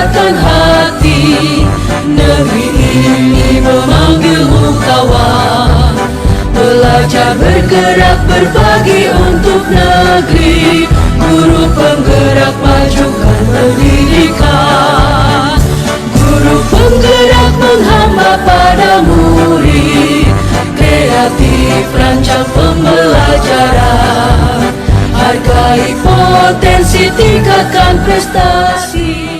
hangatkan hati. Negeri ini memanggilmu kawan, belajar bergerak berbagi untuk negeri. Guru penggerak majukan pendidikan, guru penggerak menghamba pada murid. Kreatif rancang pembelajaran, hargai potensi, tingkatkan prestasi.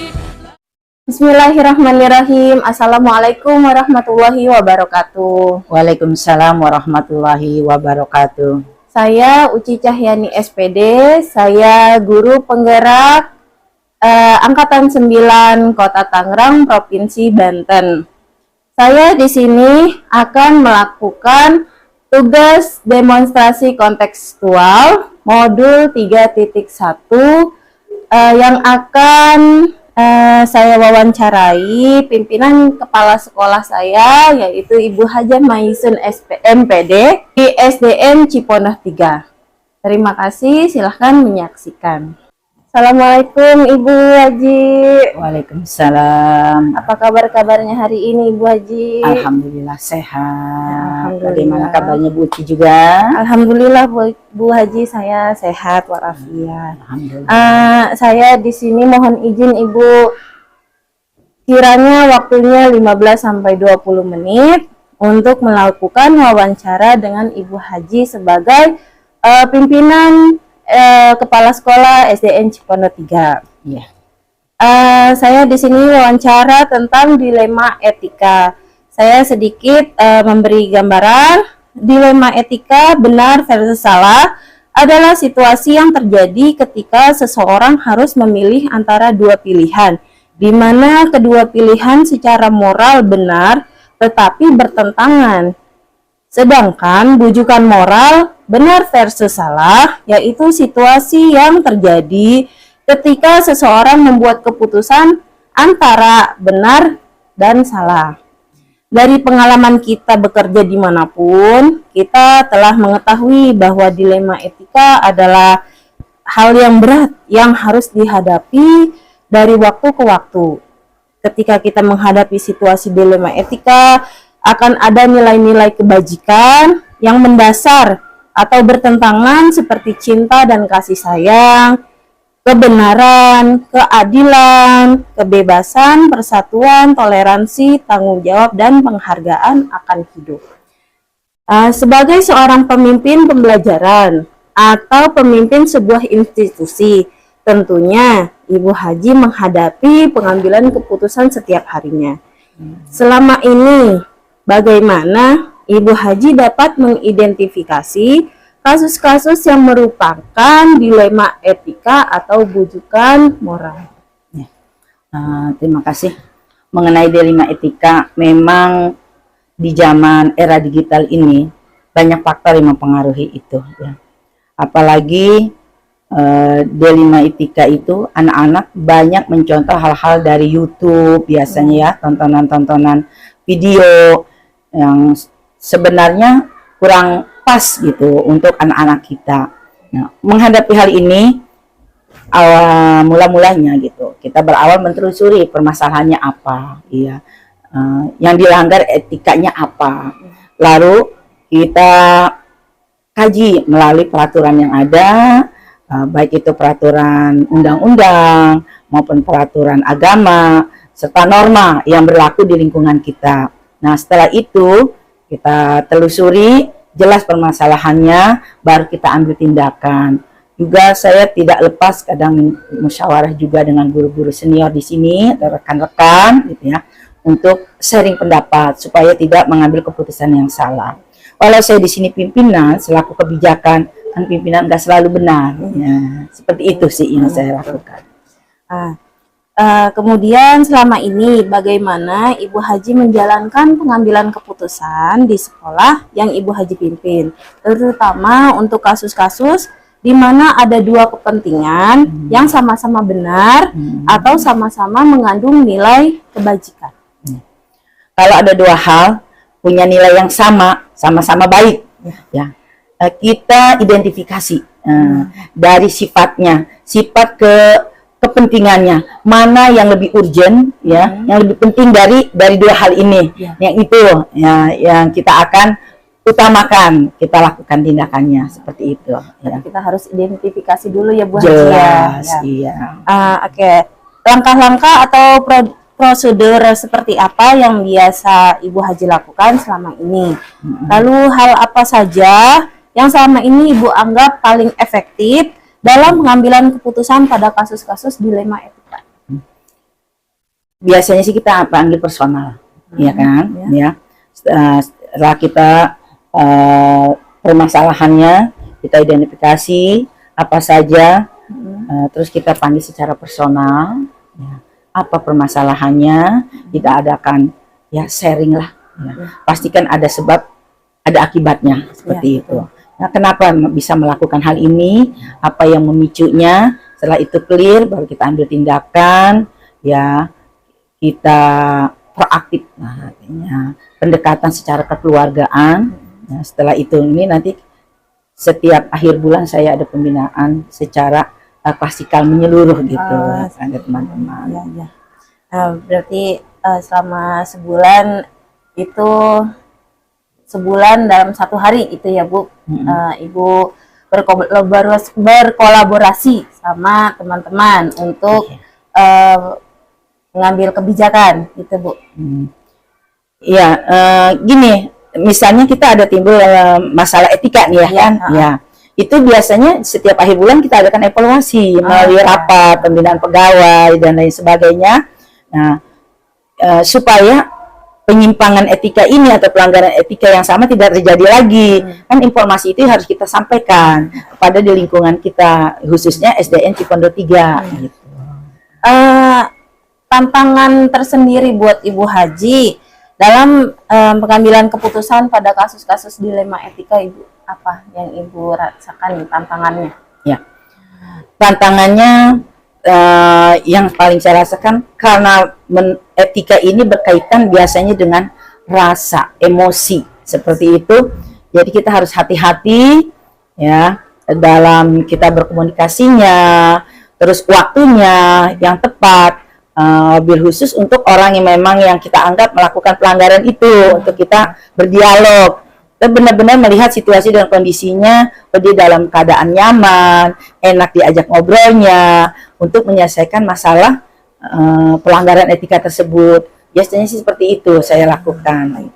Bismillahirrahmanirrahim. Assalamualaikum warahmatullahi wabarakatuh. Waalaikumsalam warahmatullahi wabarakatuh. Saya Uci Cahyani SPD, saya guru penggerak Angkatan 9 Kota Tangerang, Provinsi Banten. Saya di sini akan melakukan tugas demonstrasi kontekstual modul 3.1 yang akan saya wawancarai pimpinan kepala sekolah saya, yaitu Ibu Hajah Maisun MPD di SDN Cipondoh 3. Terima kasih, silahkan menyaksikan. Assalamualaikum Ibu Haji. Waalaikumsalam. Apa kabarnya hari ini Ibu Haji? Alhamdulillah sehat. Alhamdulillah. Bagaimana kabarnya Bu Uci juga? Alhamdulillah Bu Haji, saya sehat walafiat. Alhamdulillah. Saya di sini mohon izin Ibu, kiranya waktunya 15-20 menit untuk melakukan wawancara dengan Ibu Haji sebagai pimpinan kepala sekolah SDN Cipondoh 3. Iya. Saya di sini wawancara tentang dilema etika. Saya sedikit memberi gambaran. Dilema etika benar versus salah adalah situasi yang terjadi ketika seseorang harus memilih antara dua pilihan, di mana kedua pilihan secara moral benar tetapi bertentangan. Sedangkan bujukan moral benar versus salah yaitu situasi yang terjadi ketika seseorang membuat keputusan antara benar dan salah. Dari pengalaman kita bekerja dimanapun, kita telah mengetahui bahwa dilema etika adalah hal yang berat yang harus dihadapi dari waktu ke waktu. Ketika kita menghadapi situasi dilema etika, akan ada nilai-nilai kebajikan yang mendasar atau bertentangan seperti cinta dan kasih sayang, kebenaran, keadilan, kebebasan, persatuan, toleransi, tanggung jawab, dan penghargaan akan hidup. Sebagai seorang pemimpin pembelajaran atau pemimpin sebuah institusi, tentunya Ibu Haji menghadapi pengambilan keputusan setiap harinya. Selama ini, bagaimana Ibu Haji dapat mengidentifikasi kasus-kasus yang merupakan dilema etika atau bujukan moral? Ya. Terima kasih. Mengenai dilema etika, memang di zaman era digital ini banyak faktor yang mempengaruhi itu. Ya. Apalagi dilema etika itu anak-anak banyak mencontoh hal-hal dari YouTube biasanya ya, tontonan-tontonan video yang sebenarnya kurang pas gitu untuk anak-anak kita. Nah, menghadapi hal ini mula-mulanya gitu kita berawal menelusuri permasalahannya apa, iya, yang dilanggar etikanya apa, lalu kita kaji melalui peraturan yang ada, baik itu peraturan undang-undang maupun peraturan agama serta norma yang berlaku di lingkungan kita. Nah, setelah itu kita telusuri jelas permasalahannya, baru kita ambil tindakan. Juga saya tidak lepas kadang musyawarah juga dengan guru-guru senior di sini, rekan-rekan gitu ya, untuk sharing pendapat supaya tidak mengambil keputusan yang salah. Walau saya di sini pimpinan selaku kebijakan, kan pimpinan nggak selalu benar. Ya, seperti itu sih yang saya lakukan. Kemudian selama ini bagaimana Ibu Haji menjalankan pengambilan keputusan di sekolah yang Ibu Haji pimpin, terutama untuk kasus-kasus di mana ada dua kepentingan yang sama-sama benar atau sama-sama mengandung nilai kebajikan. Kalau ada dua hal punya nilai yang sama-sama baik, ya kita identifikasi dari sifatnya, sifat kepentingannya, mana yang lebih urgent ya, yang lebih penting dari dua hal ini. Yang itu ya yang kita akan utamakan, kita lakukan tindakannya seperti itu ya. Kita harus identifikasi dulu ya Bu Haji Jelas, ya. iya. Oke. Langkah-langkah atau prosedur seperti apa yang biasa Ibu Haji lakukan selama ini? Lalu hal apa saja yang selama ini Ibu anggap paling efektif dalam pengambilan keputusan pada kasus-kasus dilema etika? Biasanya sih kita panggil personal, ya kan? Ya. Setelah kita permasalahannya kita identifikasi apa saja, terus kita panggil secara personal. Ya. Apa permasalahannya, kita adakan ya sharing lah. Ya. Pastikan ada sebab, ada akibatnya seperti itu. Nah, kenapa bisa melakukan hal ini? Apa yang memicunya? Setelah itu clear, baru kita ambil tindakan. Ya, kita proaktif. Nah, artinya pendekatan secara kekeluargaan. Nah, setelah itu ini nanti setiap akhir bulan saya ada pembinaan secara klasikal menyeluruh gitu, ada teman-teman. Ya. Berarti selama sebulan itu dalam satu hari itu ya Bu, Ibu berkolaborasi sama teman-teman untuk mengambil kebijakan gitu Bu. Iya, gini, misalnya kita ada timbul masalah etika nih ya kan, ya. Itu biasanya setiap akhir bulan kita adakan evaluasi melalui rapat pembinaan pegawai dan lain sebagainya. Nah, supaya penyimpangan etika ini atau pelanggaran etika yang sama tidak terjadi lagi. Kan informasi itu harus kita sampaikan kepada di lingkungan kita, khususnya SDN Cipondo 3 gitu. Tantangan tersendiri buat Ibu Haji dalam pengambilan keputusan pada kasus-kasus dilema etika, Ibu, apa yang Ibu rasakan tantangannya? Ya, tantangannya yang paling saya rasakan karena etika ini berkaitan biasanya dengan rasa, emosi seperti itu. Jadi kita harus hati-hati ya dalam kita berkomunikasinya, terus waktunya yang tepat, bil khusus untuk orang yang memang yang kita anggap melakukan pelanggaran itu, untuk kita berdialog. Kita benar-benar melihat situasi dan kondisinya, dia dalam keadaan nyaman, enak diajak ngobrolnya, untuk menyelesaikan masalah pelanggaran etika tersebut. Biasanya sih seperti itu saya lakukan.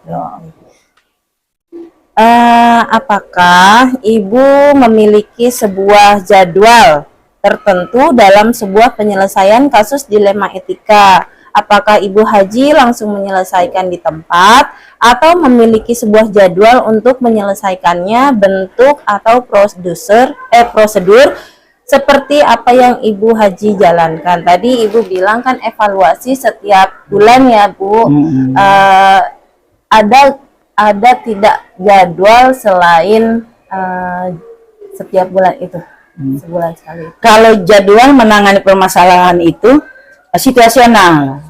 Apakah Ibu memiliki sebuah jadwal tertentu dalam sebuah penyelesaian kasus dilema etika? Apakah Ibu Haji langsung menyelesaikan di tempat atau memiliki sebuah jadwal untuk menyelesaikannya, bentuk atau prosedur seperti apa yang Ibu Haji jalankan? Tadi Ibu bilang kan evaluasi setiap bulan ya Bu. Ada tidak jadwal selain setiap bulan itu? Sebulan sekali. Kalau jadwal menangani permasalahan itu situasional,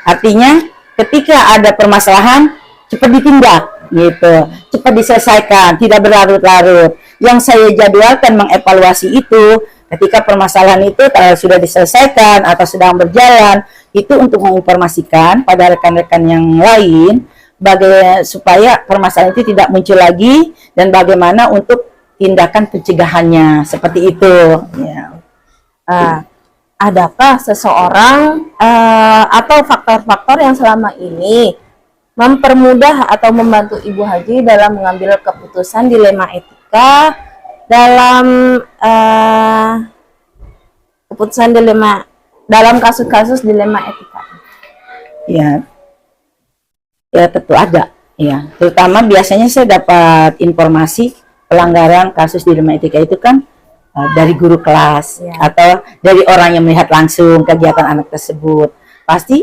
artinya ketika ada permasalahan cepat ditindak gitu, cepat diselesaikan, tidak berlarut-larut. Yang saya jadwalkan mengevaluasi itu ketika permasalahan itu sudah diselesaikan atau sedang berjalan, itu untuk menginformasikan pada rekan-rekan yang lain supaya permasalahan itu tidak muncul lagi dan bagaimana untuk tindakan pencegahannya, seperti itu ya. Adakah seseorang atau faktor-faktor yang selama ini mempermudah atau membantu Ibu Haji dalam mengambil keputusan dilema etika dalam dalam kasus-kasus dilema etika? Ya tentu ada ya, terutama biasanya saya dapat informasi pelanggaran kasus dilema etika itu kan dari guru kelas atau dari orang yang melihat langsung kegiatan anak tersebut. Pasti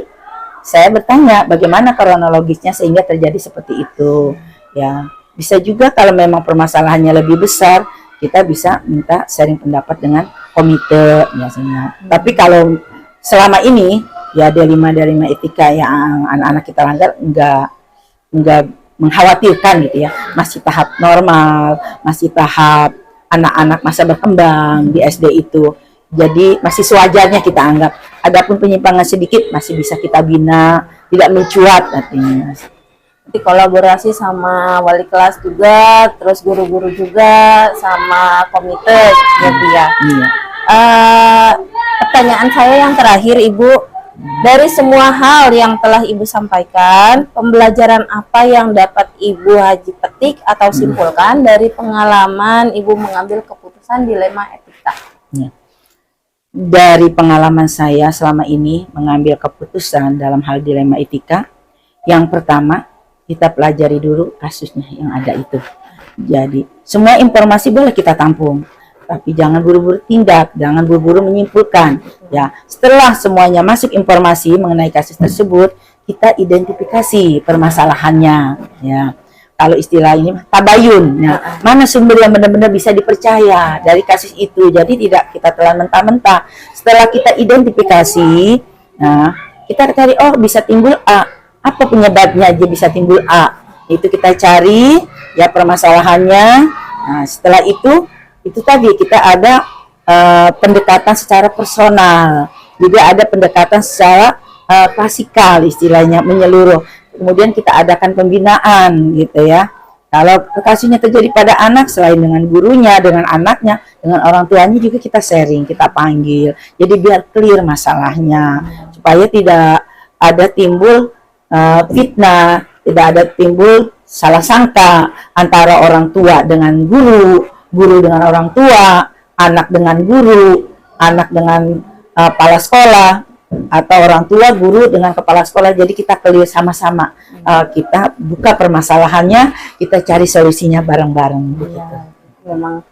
saya bertanya bagaimana kronologisnya sehingga terjadi seperti itu ya. Bisa juga kalau memang permasalahannya lebih besar, kita bisa minta sharing pendapat dengan komite biasanya. Tapi kalau selama ini ya dilema etika yang anak-anak kita langgar enggak mengkhawatirkan gitu ya, masih tahap normal, masih tahap anak-anak masa berkembang di SD itu. Jadi masih sewajarnya kita anggap. Adapun penyimpangan sedikit masih bisa kita bina, tidak mencuat artinya. Nanti kolaborasi sama wali kelas juga, terus guru-guru juga, sama komite ya Bu ya. Iya. Pertanyaan saya yang terakhir Ibu, dari semua hal yang telah Ibu sampaikan, pembelajaran apa yang dapat Ibu Haji petik atau simpulkan dari pengalaman Ibu mengambil keputusan dilema etika? Ya. Dari pengalaman saya selama ini mengambil keputusan dalam hal dilema etika, yang pertama kita pelajari dulu kasusnya yang ada itu. Jadi semua informasi boleh kita tampung, tapi jangan buru-buru tindak, jangan buru-buru menyimpulkan. Ya, setelah semuanya masuk informasi mengenai kasus tersebut, kita identifikasi permasalahannya. Ya, kalau istilah ini tabayun. Ya, mana sumber yang benar-benar bisa dipercaya dari kasus itu. Jadi tidak kita telan mentah-mentah. Setelah kita identifikasi, nah kita cari, oh bisa timbul A. Apa penyebabnya aja bisa timbul A? Itu kita cari ya permasalahannya. Nah, setelah itu tadi kita ada pendekatan secara personal, juga ada pendekatan secara klasikal istilahnya menyeluruh. Kemudian kita adakan pembinaan gitu ya. Kalau kasusnya terjadi pada anak, selain dengan gurunya, dengan anaknya, dengan orang tuanya juga kita sharing, kita panggil. Jadi biar clear masalahnya, supaya tidak ada timbul fitnah, tidak ada timbul salah sangka antara orang tua dengan guru, guru dengan orang tua, anak dengan guru, anak dengan kepala sekolah, atau orang tua guru dengan kepala sekolah. Jadi kita clear sama-sama, kita buka permasalahannya, kita cari solusinya bareng-bareng. Ya, memang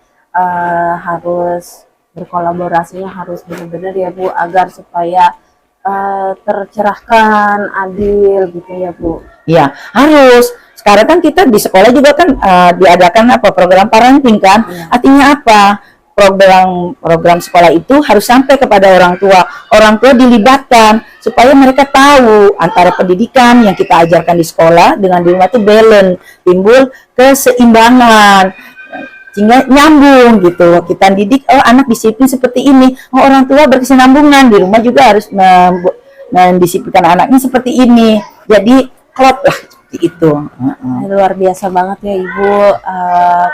harus berkolaborasinya harus benar-benar ya Bu, agar supaya tercerahkan, adil gitu ya Bu. Ya harus. Sekarang kan kita di sekolah juga kan diadakan program parenting kan. Artinya apa? Program sekolah itu harus sampai kepada orang tua. Orang tua dilibatkan supaya mereka tahu antara pendidikan yang kita ajarkan di sekolah dengan di rumah itu balance, timbul keseimbangan, sehingga nyambung gitu. Kita didik, oh anak disiplin seperti ini, oh orang tua berkesinambungan, di rumah juga harus mendisiplinkan anaknya seperti ini. Jadi klop lah itu. Luar biasa banget ya Ibu,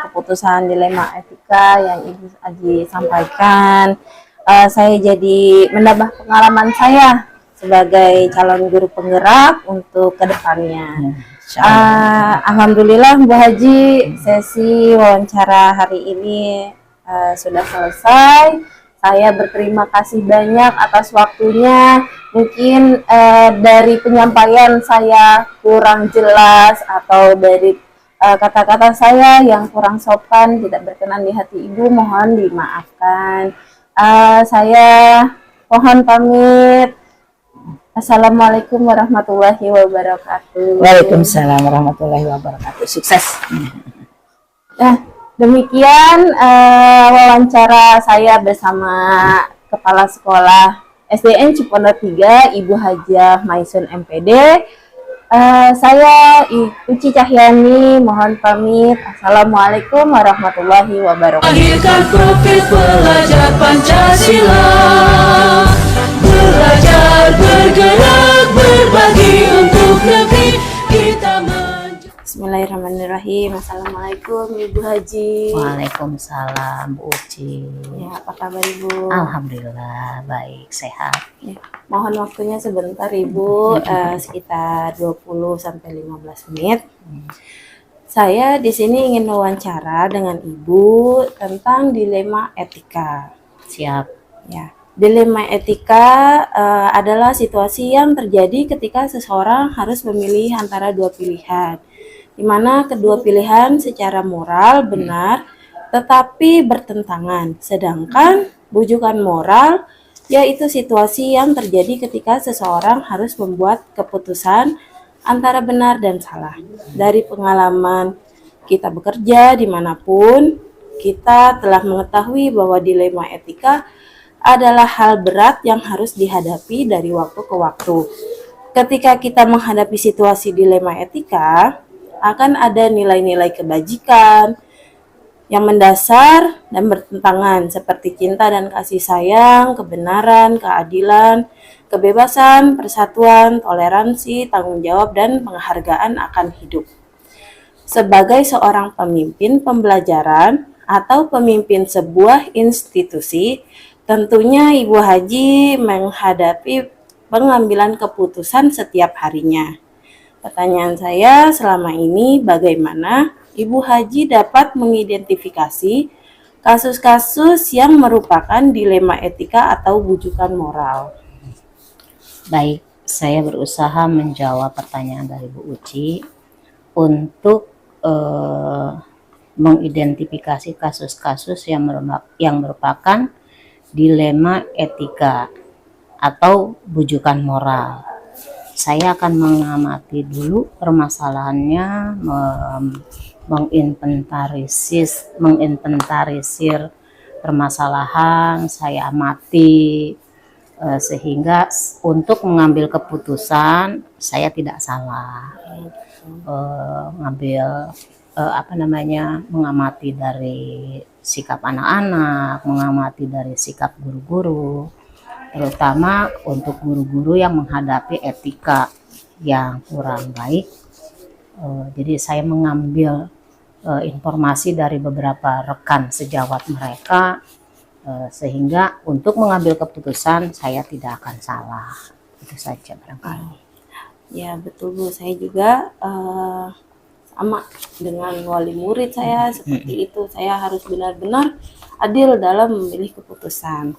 keputusan dilema etika yang Ibu Haji sampaikan. Saya jadi menambah pengalaman saya sebagai calon guru penggerak untuk kedepannya. Alhamdulillah Bu Haji, sesi wawancara hari ini sudah selesai. Saya berterima kasih banyak atas waktunya. Mungkin dari penyampaian saya kurang jelas atau dari kata-kata saya yang kurang sopan, tidak berkenan di hati Ibu, mohon dimaafkan. Saya mohon pamit. Assalamualaikum warahmatullahi wabarakatuh. Waalaikumsalam warahmatullahi wabarakatuh. Sukses. Demikian wawancara saya bersama Kepala Sekolah SDN Cipondo 3, Ibu Hajah Maisun MPD. Saya Uci Cahyani, mohon pamit. Assalamualaikum warahmatullahi wabarakatuh. Lahirkan profil pelajar Pancasila, belajar, bergerak, berbagi untuk negeri kita Bismillahirrahmanirrahim. Assalamualaikum Ibu Haji. Waalaikumsalam Bu Uci. Ya, apa kabar Ibu? Alhamdulillah baik, sehat. Ya, mohon waktunya sebentar Ibu, sekitar 20 sampai 15 menit. Saya di sini ingin wawancara dengan Ibu tentang dilema etika. Siap. Ya, dilema etika adalah situasi yang terjadi ketika seseorang harus memilih antara dua pilihan, di mana kedua pilihan secara moral benar tetapi bertentangan. Sedangkan bujukan moral yaitu situasi yang terjadi ketika seseorang harus membuat keputusan antara benar dan salah. Dari pengalaman kita bekerja dimanapun, kita telah mengetahui bahwa dilema etika adalah hal berat yang harus dihadapi dari waktu ke waktu. Ketika kita menghadapi situasi dilema etika, akan ada nilai-nilai kebajikan, yang mendasar dan bertentangan seperti cinta dan kasih sayang, kebenaran, keadilan, kebebasan, persatuan, toleransi, tanggung jawab, dan penghargaan akan hidup. Sebagai seorang pemimpin pembelajaran atau pemimpin sebuah institusi, tentunya Ibu Haji menghadapi pengambilan keputusan setiap harinya. Pertanyaan saya selama ini, bagaimana Ibu Haji dapat mengidentifikasi kasus-kasus yang merupakan dilema etika atau bujukan moral? Baik, saya berusaha menjawab pertanyaan dari Bu Uci untuk mengidentifikasi kasus-kasus yang merupakan dilema etika atau bujukan moral. Saya akan mengamati dulu permasalahannya, menginventarisir permasalahan, saya amati sehingga untuk mengambil keputusan saya tidak salah. Mengamati dari sikap anak-anak, mengamati dari sikap guru-guru, terutama untuk guru-guru yang menghadapi etika yang kurang baik. Jadi saya mengambil informasi dari beberapa rekan sejawat mereka, sehingga untuk mengambil keputusan saya tidak akan salah. Itu saja barangkali. Ya betul Bu, saya juga sama dengan wali murid saya seperti itu. Saya harus benar-benar adil dalam memilih keputusan.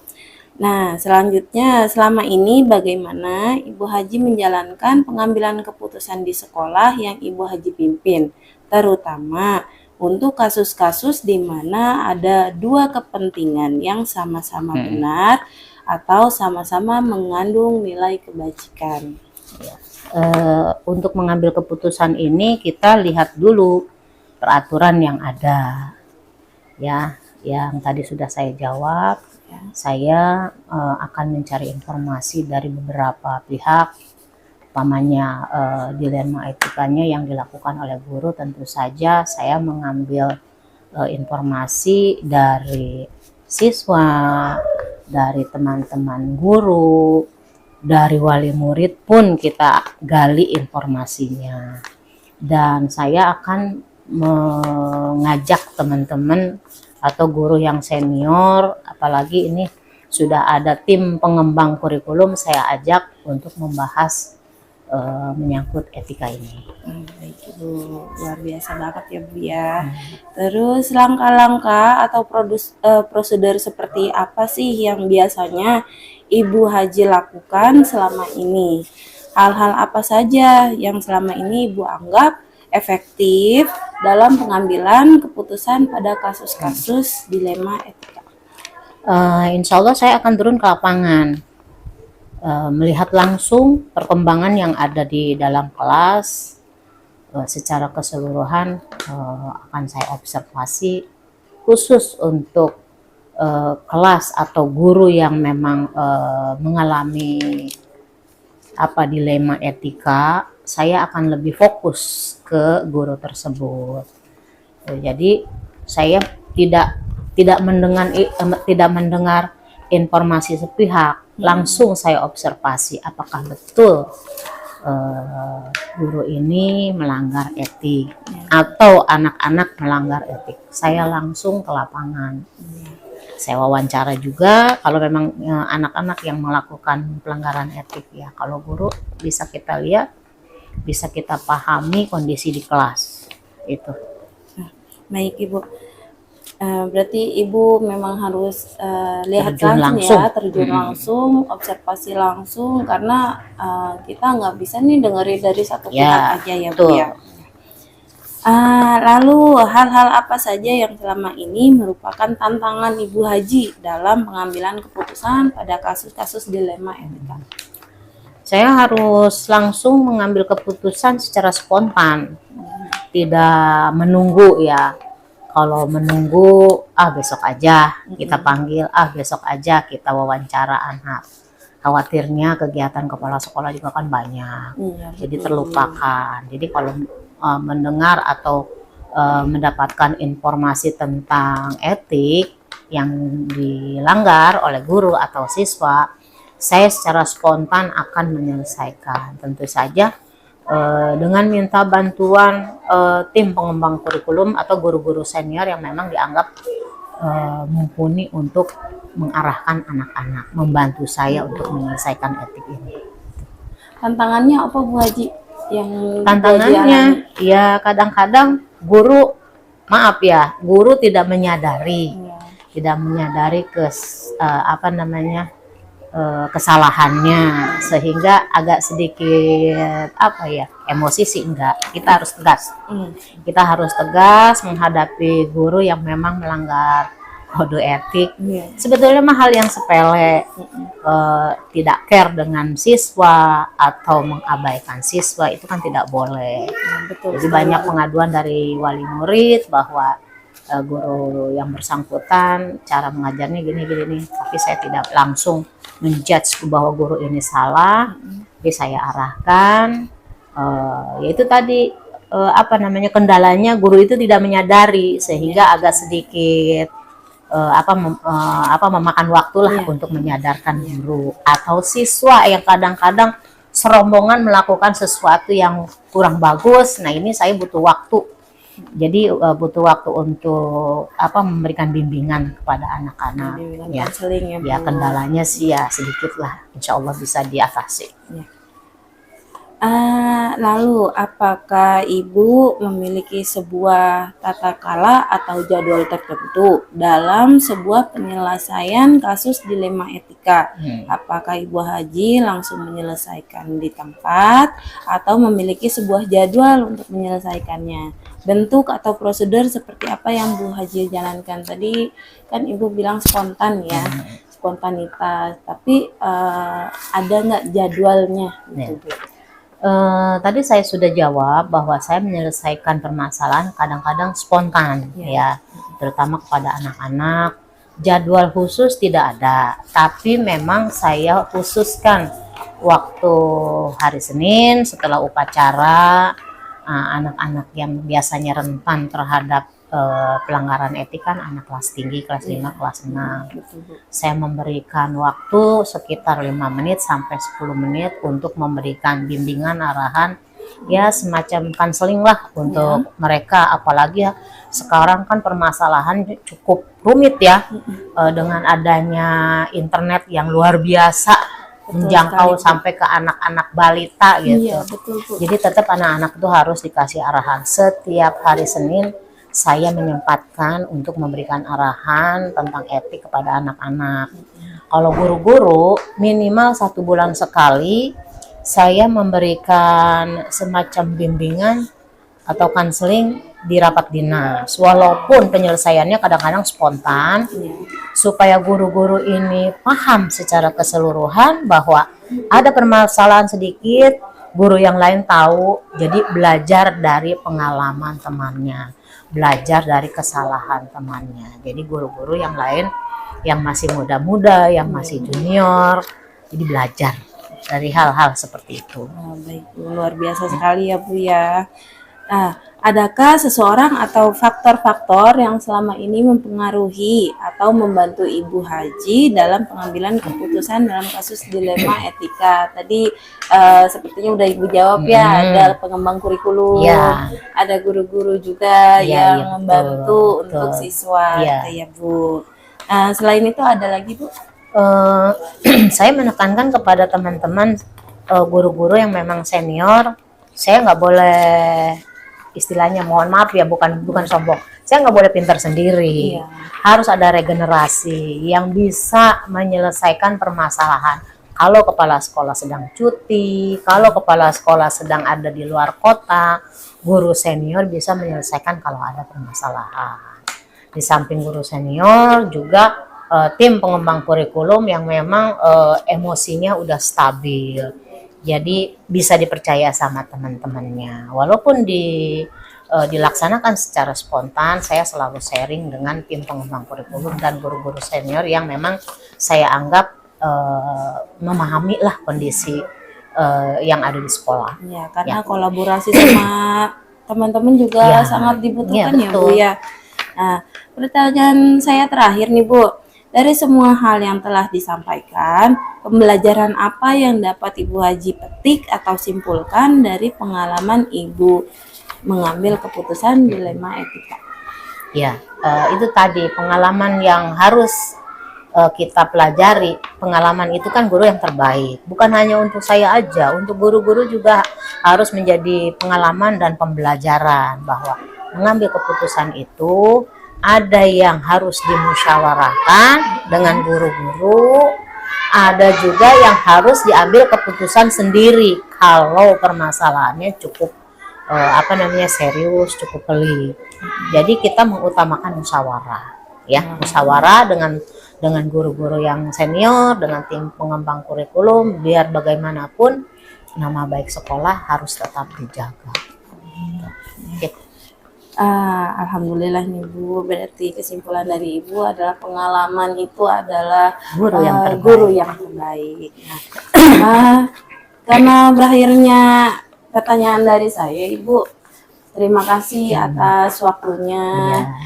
Nah, selanjutnya selama ini bagaimana Ibu Haji menjalankan pengambilan keputusan di sekolah yang Ibu Haji pimpin, terutama untuk kasus-kasus di mana ada dua kepentingan yang sama-sama benar atau sama-sama mengandung nilai kebajikan. Untuk mengambil keputusan ini kita lihat dulu peraturan yang ada, ya, yang tadi sudah saya jawab. Saya akan mencari informasi dari beberapa pihak, umpamanya dilema etikanya yang dilakukan oleh guru. Tentu saja saya mengambil informasi dari siswa, dari teman-teman guru, dari wali murid pun kita gali informasinya. Dan saya akan mengajak teman-teman atau guru yang senior, apalagi ini sudah ada tim pengembang kurikulum, saya ajak untuk membahas menyangkut etika ini. Baik Ibu, luar biasa banget ya Bu ya. Terus langkah-langkah atau prosedur seperti apa sih yang biasanya Ibu Haji lakukan selama ini? Hal-hal apa saja yang selama ini Ibu anggap efektif dalam pengambilan keputusan pada kasus-kasus dilema etika? Insya Allah saya akan turun ke lapangan, melihat langsung perkembangan yang ada di dalam kelas. Secara keseluruhan akan saya observasi khusus untuk kelas atau guru yang memang mengalami dilema etika. Saya akan lebih fokus ke guru tersebut. Jadi saya tidak mendengar informasi sepihak, langsung saya observasi apakah betul guru ini melanggar etik atau anak-anak melanggar etik. Saya langsung ke lapangan. Saya wawancara juga kalau memang anak-anak yang melakukan pelanggaran etik, ya. Kalau guru bisa kita lihat, bisa kita pahami kondisi di kelas itu. Baik Ibu, berarti Ibu memang harus lihat Terjun terjun langsung, observasi langsung, karena kita nggak bisa nih dengerin dari satu pihak aja ya Bu betul. ya. Lalu hal-hal apa saja yang selama ini merupakan tantangan Ibu Haji dalam pengambilan keputusan pada kasus-kasus dilema etika? Saya harus langsung mengambil keputusan secara spontan, tidak menunggu ya. Kalau menunggu, besok aja kita panggil, besok aja kita wawancara anak. Khawatirnya kegiatan kepala sekolah juga kan banyak, jadi terlupakan. Jadi kalau mendengar atau mendapatkan informasi tentang etik yang dilanggar oleh guru atau siswa, saya secara spontan akan menyelesaikan. Tentu saja dengan minta bantuan tim pengembang kurikulum atau guru-guru senior yang memang dianggap mumpuni untuk mengarahkan anak-anak, membantu saya untuk menyelesaikan etik ini. Tantangannya apa Bu Haji? Yang Tantangannya ya kadang-kadang guru, maaf ya, guru tidak menyadari, kesalahannya, sehingga agak sedikit emosi sih enggak. Kita harus tegas. Kita harus tegas menghadapi guru yang memang melanggar kode etik. Sebetulnya mah hal yang sepele, tidak care dengan siswa atau mengabaikan siswa itu kan tidak boleh. Jadi banyak pengaduan dari wali murid bahwa guru yang bersangkutan cara mengajarnya gini, tapi saya tidak langsung menjudge bahwa guru ini salah, jadi saya arahkan. Yaitu tadi kendalanya guru itu tidak menyadari, sehingga agak sedikit memakan waktu lah untuk menyadarkan guru atau siswa yang kadang-kadang serombongan melakukan sesuatu yang kurang bagus. Nah ini saya butuh waktu. Jadi butuh waktu untuk memberikan bimbingan kepada anak-anak. Ya kendalanya sih ya sedikit lah, insya Allah bisa diatasi. Lalu apakah Ibu memiliki sebuah tata kala atau jadwal tertentu dalam sebuah penyelesaian kasus dilema etika? Apakah Ibu Haji langsung menyelesaikan di tempat atau memiliki sebuah jadwal untuk menyelesaikannya? Bentuk atau prosedur seperti apa yang Bu Haji jalankan? Tadi kan Ibu bilang spontan ya, spontanitas, tapi ada nggak jadwalnya gitu, Bu? Tadi saya sudah jawab bahwa saya menyelesaikan permasalahan kadang-kadang spontan ya, terutama kepada anak-anak. Jadwal khusus tidak ada, tapi memang saya khususkan waktu hari Senin setelah upacara. Anak-anak yang biasanya rentan terhadap pelanggaran etik kan anak kelas tinggi, kelas 5, kelas 6. Saya memberikan waktu sekitar 5 menit sampai 10 menit untuk memberikan bimbingan, arahan, ya semacam konseling lah untuk mereka. Apalagi sekarang kan permasalahan cukup rumit ya, dengan adanya internet yang luar biasa, menjangkau sampai ke anak-anak balita gitu. Jadi tetap anak-anak itu harus dikasih arahan. Setiap hari Senin saya menyempatkan untuk memberikan arahan tentang etik kepada anak-anak. Kalau guru-guru minimal 1 bulan sekali saya memberikan semacam bimbingan atau konseling di rapat dinas. Walaupun penyelesaiannya kadang-kadang spontan, supaya guru-guru ini paham secara keseluruhan bahwa ada permasalahan sedikit, guru yang lain tahu, jadi belajar dari pengalaman temannya, belajar dari kesalahan temannya. Jadi guru-guru yang lain yang masih muda-muda, yang masih junior, jadi belajar dari hal-hal seperti itu. Baik, luar biasa sekali ya Bu ya. Adakah seseorang atau faktor-faktor yang selama ini mempengaruhi atau membantu Ibu Haji dalam pengambilan keputusan dalam kasus dilema etika? Tadi sepertinya udah Ibu jawab ya, ada pengembang kurikulum, ada guru-guru juga yang membantu untuk siswa, ya Bu. Selain itu ada lagi Bu? Saya menekankan kepada teman-teman guru-guru yang memang senior, saya nggak boleh, istilahnya mohon maaf ya, bukan sombong, saya nggak boleh pintar sendiri. Harus ada regenerasi yang bisa menyelesaikan permasalahan. Kalau kepala sekolah sedang cuti, kalau kepala sekolah sedang ada di luar kota, guru senior bisa menyelesaikan kalau ada permasalahan. Di samping guru senior juga tim pengembang kurikulum yang memang emosinya udah stabil, jadi bisa dipercaya sama teman-temannya. Walaupun dilaksanakan secara spontan, saya selalu sharing dengan tim pengembang kurikulum dan guru-guru senior yang memang saya anggap memahami lah kondisi yang ada di sekolah. Ya, karena kolaborasi sama teman-teman juga Ya, sangat dibutuhkan iya, ya Bu betul. ya. Nah, pertanyaan saya terakhir nih Bu, dari semua hal yang telah disampaikan, pembelajaran apa yang dapat Ibu Haji petik atau simpulkan dari pengalaman Ibu mengambil keputusan dilema etika? Ya, itu tadi pengalaman yang harus kita pelajari. Pengalaman itu kan guru yang terbaik, bukan hanya untuk saya aja, untuk guru-guru juga harus menjadi pengalaman dan pembelajaran bahwa mengambil keputusan itu ada yang harus dimusyawarahkan dengan guru-guru, ada juga yang harus diambil keputusan sendiri kalau permasalahannya cukup serius, cukup pelik. Jadi kita mengutamakan musyawarah, ya, musyawarah dengan guru-guru yang senior, dengan tim pengembang kurikulum, biar bagaimanapun nama baik sekolah harus tetap dijaga. Gitu. Alhamdulillah nih Bu, berarti kesimpulan dari Ibu adalah pengalaman itu adalah guru yang terbaik. Nah, karena berakhirnya pertanyaan dari saya, Ibu, terima kasih atas waktunya.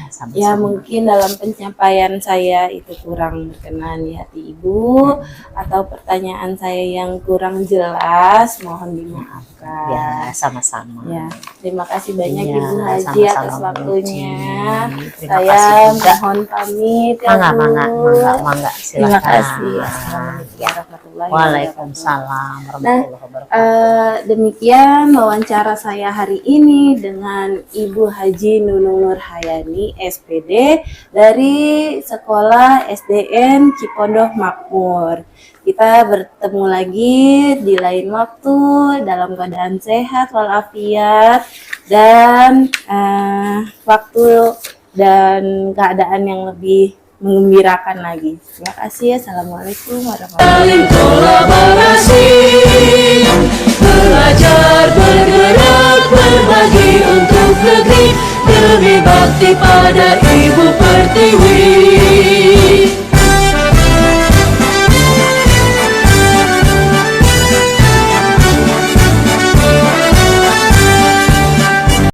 sama-sama. Ya, mungkin dalam penyampaian saya itu kurang berkenan di hati Ibu, atau pertanyaan saya yang kurang jelas, mohon dimaafkan. Ya, sama-sama. Ya, terima kasih banyak Iya, Ibu Haji sama-sama, atas Bu waktunya. Uci. Terima Saya kasih juga. mohon pamit ya Mangga, Bu. mangga, Terima silakan. kasih. Assalamualaikum warahmatullahi wabarakatuh. Waalaikumsalam warahmatullahi wabarakatuh. Demikian wawancara saya hari ini dengan Ibu Haji Nunung Nur Hayani, SPD dari Sekolah SDN Cipondoh Makmur. Kita bertemu lagi di lain waktu dalam keadaan sehat walafiat dan waktu dan keadaan yang lebih mengembirakan lagi. Terima kasih. Assalamualaikum warahmatullahi Saling kolaborasi, belajar, bergerak, berbagi untuk negeri, demi bakti pada Ibu Pertiwi.